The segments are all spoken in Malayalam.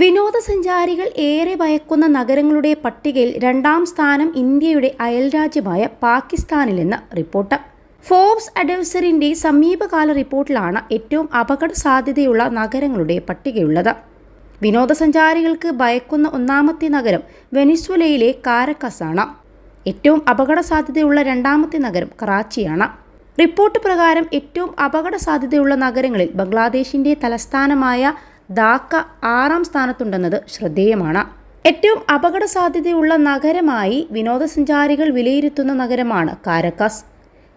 വിനോദസഞ്ചാരികൾ ഏറെ ഭയക്കുന്ന നഗരങ്ങളുടെ പട്ടികയിൽ 2ാം സ്ഥാനം ഇന്ത്യയുടെ അയൽരാജ്യമായ പാകിസ്ഥാനിലെന്ന് റിപ്പോർട്ട്. ഫോബ്സ് അഡ്വൈസറിന്റെ സമീപകാല റിപ്പോർട്ടിലാണ് ഏറ്റവും അപകട സാധ്യതയുള്ള നഗരങ്ങളുടെ പട്ടികയുള്ളത്. വിനോദസഞ്ചാരികൾക്ക് ഭയക്കുന്ന 1ാമത്തെ നഗരം വെനിസ്വേലയിലെ കാരക്കസ് ആണ്. ഏറ്റവും അപകട സാധ്യതയുള്ള 2ാമത്തെ നഗരം കറാച്ചിയാണ്. റിപ്പോർട്ട് പ്രകാരം ഏറ്റവും അപകട സാധ്യതയുള്ള നഗരങ്ങളിൽ ബംഗ്ലാദേശിന്റെ തലസ്ഥാനമായ ധാക്ക 6ാം സ്ഥാനത്തുണ്ടെന്നത് ശ്രദ്ധേയമാണ്. ഏറ്റവും അപകട സാധ്യതയുള്ള നഗരമായി വിനോദസഞ്ചാരികൾ വിലയിരുത്തുന്ന നഗരമാണ് കാരക്കസ്.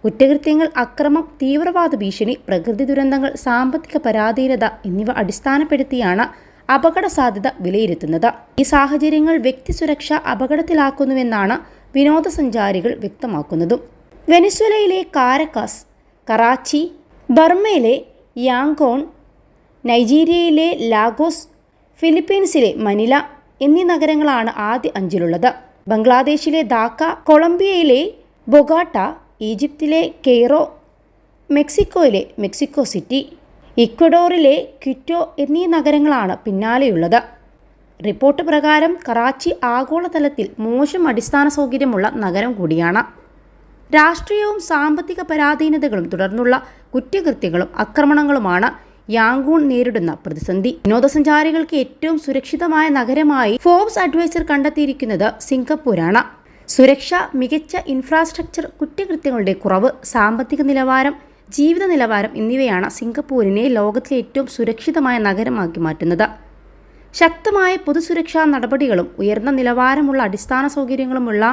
കുറ്റകൃത്യങ്ങൾ, അക്രമം, തീവ്രവാദ ഭീഷണി, പ്രകൃതി ദുരന്തങ്ങൾ, സാമ്പത്തിക പരാധീനത എന്നിവ അടിസ്ഥാനപ്പെടുത്തിയാണ് അപകട സാധ്യത വിലയിരുത്തുന്നത്. ഈ സാഹചര്യങ്ങൾ വ്യക്തി സുരക്ഷ അപകടത്തിലാക്കുന്നുവെന്നാണ് വിനോദസഞ്ചാരികൾ വ്യക്തമാക്കുന്നതും. വെനിസ്വേലയിലെ കാരക്കസ്, കറാച്ചി, ബർമയിലെ യാങ്കോൺ, നൈജീരിയയിലെ ലാഗോസ്, ഫിലിപ്പീൻസിലെ മനില എന്നീ നഗരങ്ങളാണ് ആദ്യ 5-ലുള്ളത്. ബംഗ്ലാദേശിലെ ധാക്ക, കൊളംബിയയിലെ ബൊഗാട്ട, ഈജിപ്തിലെ കെയ്റോ, മെക്സിക്കോയിലെ മെക്സിക്കോ സിറ്റി, ഇക്വഡോറിലെ ക്വിറ്റോ എന്നീ നഗരങ്ങളാണ് പിന്നാലെയുള്ളത്. റിപ്പോർട്ട് പ്രകാരം കറാച്ചി ആഗോളതലത്തിൽ മോശം അടിസ്ഥാന സൗകര്യമുള്ള നഗരം കൂടിയാണ്. രാഷ്ട്രീയവും സാമ്പത്തിക പരാധീനതകളും തുടർന്നുള്ള കുറ്റകൃത്യങ്ങളും ആക്രമണങ്ങളുമാണ് യാങ്കൂൺ നേരിടുന്ന പ്രതിസന്ധി. വിനോദസഞ്ചാരികൾക്ക് ഏറ്റവും സുരക്ഷിതമായ നഗരമായി ഫോബ്സ് അഡ്വൈസർ കണ്ടെത്തിയിരിക്കുന്നത് സിംഗപ്പൂരാണ്. സുരക്ഷ, മികച്ച ഇൻഫ്രാസ്ട്രക്ചർ, കുറ്റകൃത്യങ്ങളുടെ കുറവ്, സാമ്പത്തിക നിലവാരം, ജീവിത നിലവാരം എന്നിവയാണ് സിംഗപ്പൂരിനെ ലോകത്തിലെ ഏറ്റവും സുരക്ഷിതമായ നഗരമാക്കി മാറ്റുന്നത്. ശക്തമായ പൊതുസുരക്ഷാ നടപടികളും ഉയർന്ന നിലവാരമുള്ള അടിസ്ഥാന സൗകര്യങ്ങളുമുള്ള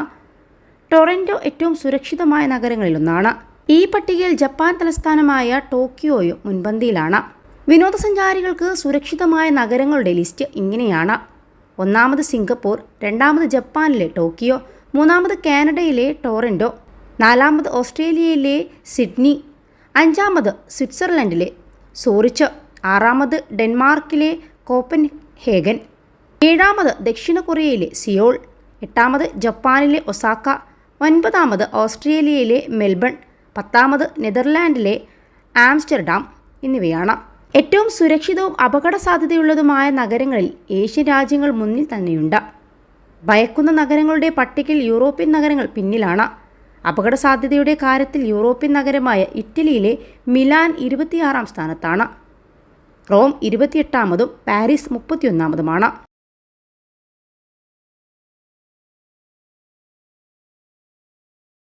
ടൊറന്റോ ഏറ്റവും സുരക്ഷിതമായ നഗരങ്ങളിലൊന്നാണ്. ഈ പട്ടികയിൽ ജപ്പാൻ തലസ്ഥാനമായ ടോക്കിയോയും മുൻപന്തിയിലാണ്. വിനോദസഞ്ചാരികൾക്ക് സുരക്ഷിതമായ നഗരങ്ങളുടെ ലിസ്റ്റ് ഇങ്ങനെയാണ്: 1ാമത് സിംഗപ്പൂർ, 2ാമത് ജപ്പാനിലെ ടോക്കിയോ, 3ാമത് കാനഡയിലെ ടൊറന്റോ, 4ാമത് ഓസ്ട്രേലിയയിലെ സിഡ്നി, 5ാമത് സ്വിറ്റ്സർലൻഡിലെ സൂറിച്ച്, 6ാമത് ഡെൻമാർക്കിലെ കോപ്പൻഹേഗൻ, 7ാമത് ദക്ഷിണ കൊറിയയിലെ സിയോൾ, 8ാമത് ജപ്പാനിലെ ഒസാക്ക, 9ാമത് ഓസ്ട്രേലിയയിലെ മെൽബൺ, 10ാമത് നെതർലാൻഡിലെ ആംസ്റ്റർഡാം എന്നിവയാണ്. ഏറ്റവും സുരക്ഷിതവും അപകട സാധ്യതയുള്ളതുമായ നഗരങ്ങളിൽ ഏഷ്യൻ രാജ്യങ്ങൾ മുന്നിൽ തന്നെയുണ്ട്. ഭയക്കുന്ന നഗരങ്ങളുടെ പട്ടികയിൽ യൂറോപ്യൻ നഗരങ്ങൾ പിന്നിലാണ്. അപകട സാധ്യതയുടെ കാര്യത്തിൽ യൂറോപ്യൻ നഗരമായ ഇറ്റലിയിലെ മിലാൻ 26ാം സ്ഥാനത്താണ്. റോം 28ാമതും പാരീസ് 31ാമതുമാണ്.